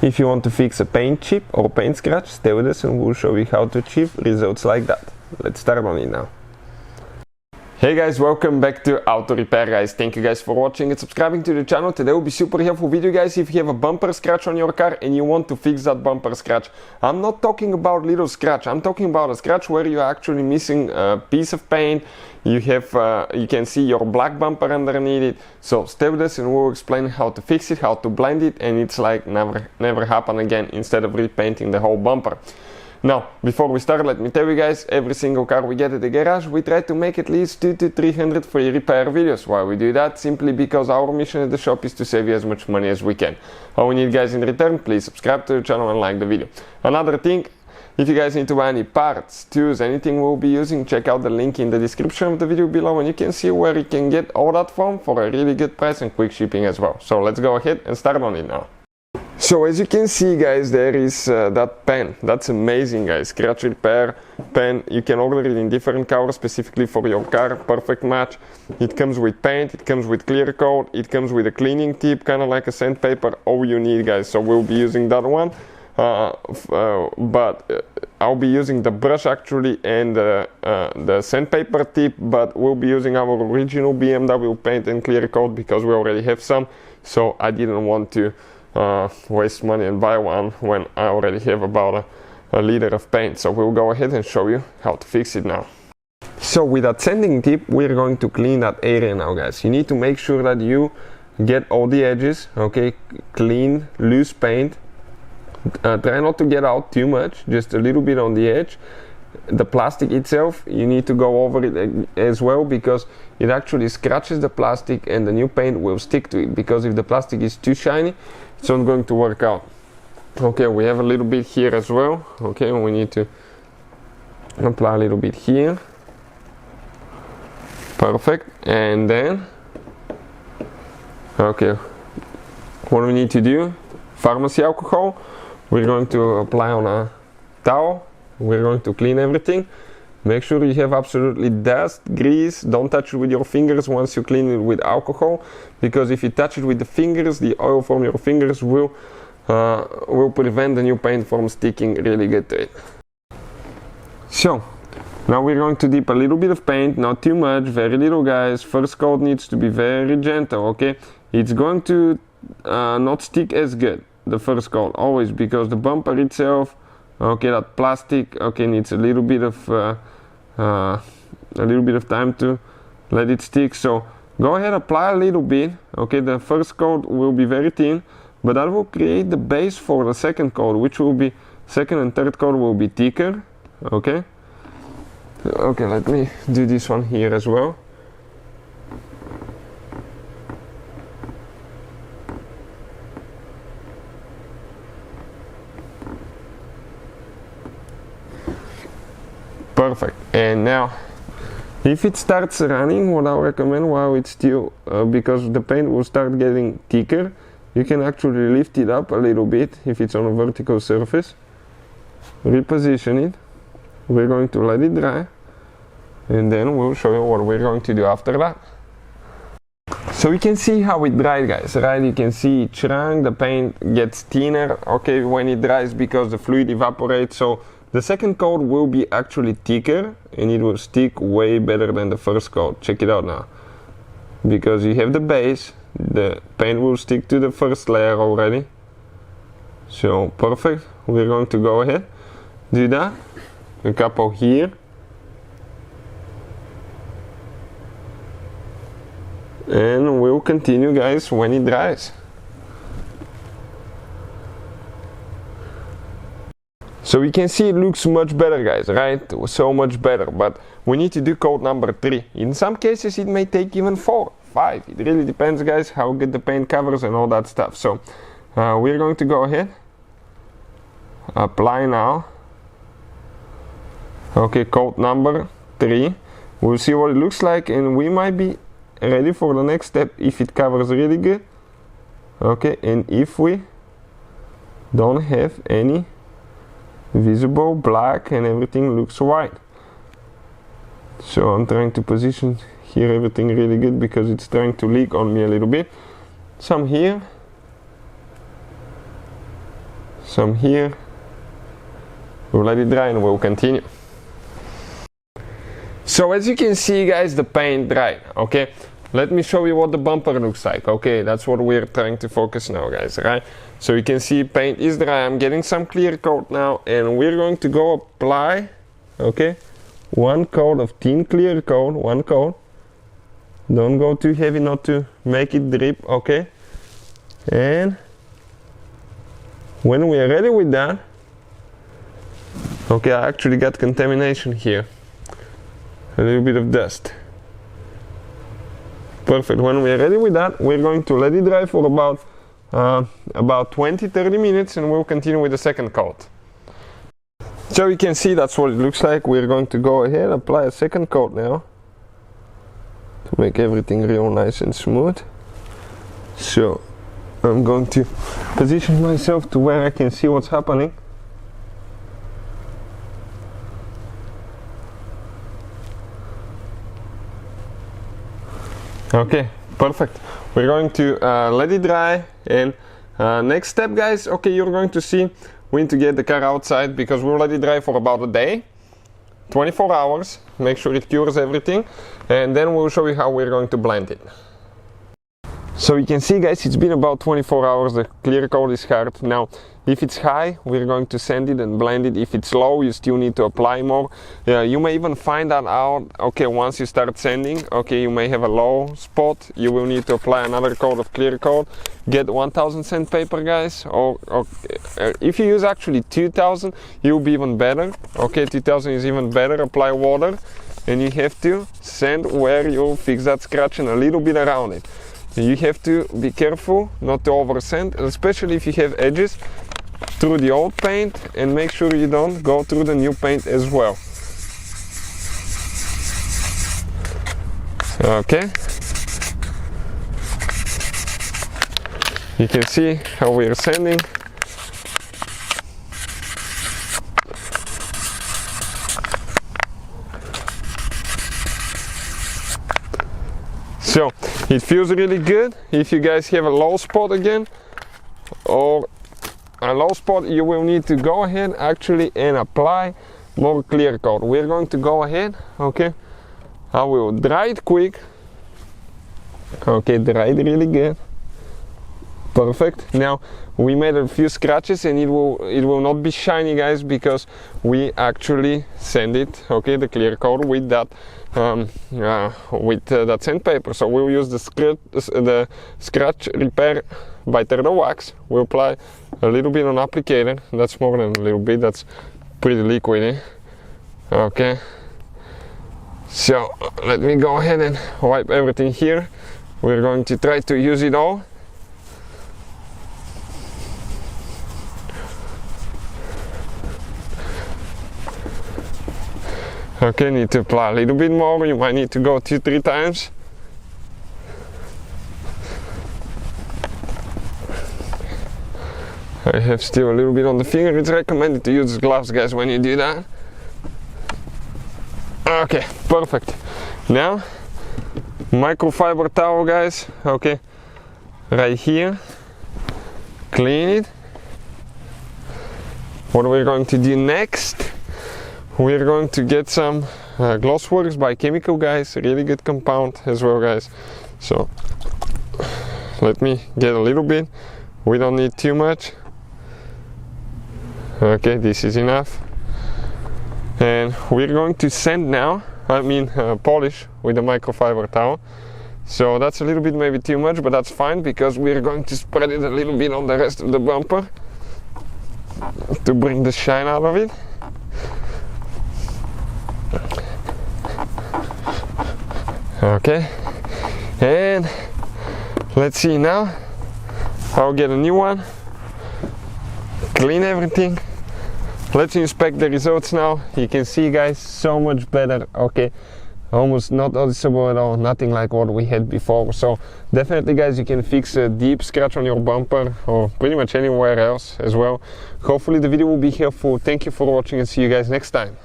If you want to fix a paint chip or paint scratch, stay with us and we'll show you how to achieve results like that. Let's start on it now. Hey guys, welcome back to Auto Repair guys. Thank you guys for watching and subscribing to the channel. Today will be super helpful video guys if you have a bumper scratch on your car and you want to fix that bumper scratch. I'm not talking about little scratch, I'm talking about a scratch where you're actually missing a piece of paint. You can see your black bumper underneath it. So stay with us and we'll explain how to fix it, how to blend it, and it's like never happen again instead of repainting the whole bumper. Now, before we start, let me tell you guys, every single car we get at the garage, we try to make at least 200 to 300 free repair videos. Why we do that? Simply because our mission at the shop is to save you as much money as we can. All we need guys in return, please subscribe to the channel and like the video. Another thing, if you guys need to buy any parts, tools, anything we'll be using, check out the link in the description of the video below and you can see where you can get all that from for a really good price and quick shipping as well. So let's go ahead and start on it now. So as you can see guys, there is that pen. That's amazing guys, scratch repair pen. You can order it in different colors specifically for your car, perfect match. It comes with paint, it comes with clear coat, it comes with a cleaning tip, kind of like a sandpaper, all you need guys. So we'll be using that one, but I'll be using the brush actually and the sandpaper tip, but we'll be using our original BMW paint and clear coat because we already have some, so I didn't want to waste money and buy one when I already have about a liter of paint. So we'll go ahead and show you how to fix it now. So with that sanding tip, we're going to clean that area now guys. You need to make sure that you get all the edges, okay, clean, loose paint. Try not to get out too much, just a little bit on the edge. The plastic itself, you need to go over it as well because it actually scratches the plastic and the new paint will stick to it, because if the plastic is too shiny, it's not going to work out. Okay, we have a little bit here as well. Okay, we need to apply a little bit here. Perfect. And then, okay, what we need to do, pharmacy alcohol, we're going to apply on a towel. We're going to clean everything. Make sure you have absolutely dust, grease. Don't touch it with your fingers once you clean it with alcohol, because if you touch it with the fingers, the oil from your fingers will prevent the new paint from sticking really good to it. So now we're going to dip a little bit of paint, not too much, very little guys. First coat needs to be very gentle, okay? It's going to not stick as good, the first coat, always, because the bumper itself, okay, that plastic, okay, needs a little bit of time to let it stick. So go ahead, apply a little bit. Okay, the first coat will be very thin, but that will create the base for the second coat, which will be second and third coat will be thicker. Okay, let me do this one here as well. Perfect. And now if it starts running, what I recommend while it's still, because the paint will start getting thicker, you can actually lift it up a little bit if it's on a vertical surface, reposition it. We're going to let it dry and then we'll show you what we're going to do after that. So you can see how it dried guys, right? You can see it shrunk, the paint gets thinner, okay, when it dries because the fluid evaporates. So the second coat will be actually thicker and it will stick way better than the first coat. Check it out now. Because you have the base, the paint will stick to the first layer already. So perfect. We're going to go ahead, do that. A couple here. And we'll continue guys when it dries. So we can see it looks much better guys, right? So much better, but we need to do coat number 3. In some cases it may take even 4, 5. It really depends guys how good the paint covers and all that stuff. So we're going to go ahead, apply now. Okay, coat number 3. We'll see what it looks like and we might be ready for the next step if it covers really good. Okay, and if we don't have any visible black and everything looks white. So I'm trying to position here everything really good because it's trying to leak on me a little bit. Some here some here. We'll let it dry and we'll continue. So as you can see, guys, the paint dried. Okay, let me show you what the bumper looks like. Okay, that's what we're trying to focus now, guys, right? So you can see paint is dry. I'm getting some clear coat now, and we're going to go apply, okay, one coat of thin clear coat, one coat. Don't go too heavy, not to make it drip, okay? And when we are ready with that, okay, I actually got contamination here. A little bit of dust. Perfect. When we are ready with that, we're going to let it dry for about 20-30 minutes, and we'll continue with the second coat. So you can see that's what it looks like. We're going to go ahead and apply a second coat now to make everything real nice and smooth. So I'm going to position myself to where I can see what's happening. Okay, perfect. We're going to let it dry, and next step, guys, okay, you're going to see we need to get the car outside because we'll let it dry for about a day, 24 hours, make sure it cures everything, and then we'll show you how we're going to blend it. So you can see, guys, it's been about 24 hours, the clear coat is hard. Now, if it's high, we're going to sand it and blend it. If it's low, you still need to apply more. You may even find that out, okay, once you start sanding, okay, you may have a low spot, you will need to apply another coat of clear coat. Get 1000 sandpaper, guys, or if you use actually 2000, you'll be even better. Okay, 2000 is even better. Apply water, and you have to sand where you'll fix that scratch and a little bit around it. You have to be careful not to over sand, especially if you have edges through the old paint, and make sure you don't go through the new paint as well. Okay, you can see how we are sanding. So it feels really good. If you guys have a low spot again, or a low spot, you will need to go ahead actually and apply more clear coat. We're going to go ahead, okay, I will dry it quick. Okay, dry it really good. Perfect. Now we made a few scratches, and it will not be shiny, guys, because we actually sand it, okay, the clear coat with that that sandpaper. So we'll use the scratch repair by Terra Wax. We'll apply a little bit on applicator. That's more than a little bit, that's pretty liquidy. Okay, so let me go ahead and wipe everything here. We're going to try to use it all. Okay, need to apply a little bit more. You might need to go 2-3 times. I have still a little bit on the finger. It's recommended to use gloves, guys, when you do that. Okay, perfect. Now, microfiber towel, guys. Okay, right here. Clean it. What we're going to do next, we're going to get some Glossworks by Chemical, guys. Really good compound as well, guys. So let me get a little bit. We don't need too much. Okay, this is enough. And we're going to sand now, polish with the microfiber towel. So that's a little bit maybe too much, but that's fine because we're going to spread it a little bit on the rest of the bumper to bring the shine out of it. Okay, and let's see now. I'll get a new one, clean everything. Let's inspect the results now. You can see, guys, so much better. Okay, almost not noticeable at all, nothing like what we had before. So definitely, guys, you can fix a deep scratch on your bumper or pretty much anywhere else as well. Hopefully the video will be helpful. Thank you for watching, and see you guys next time.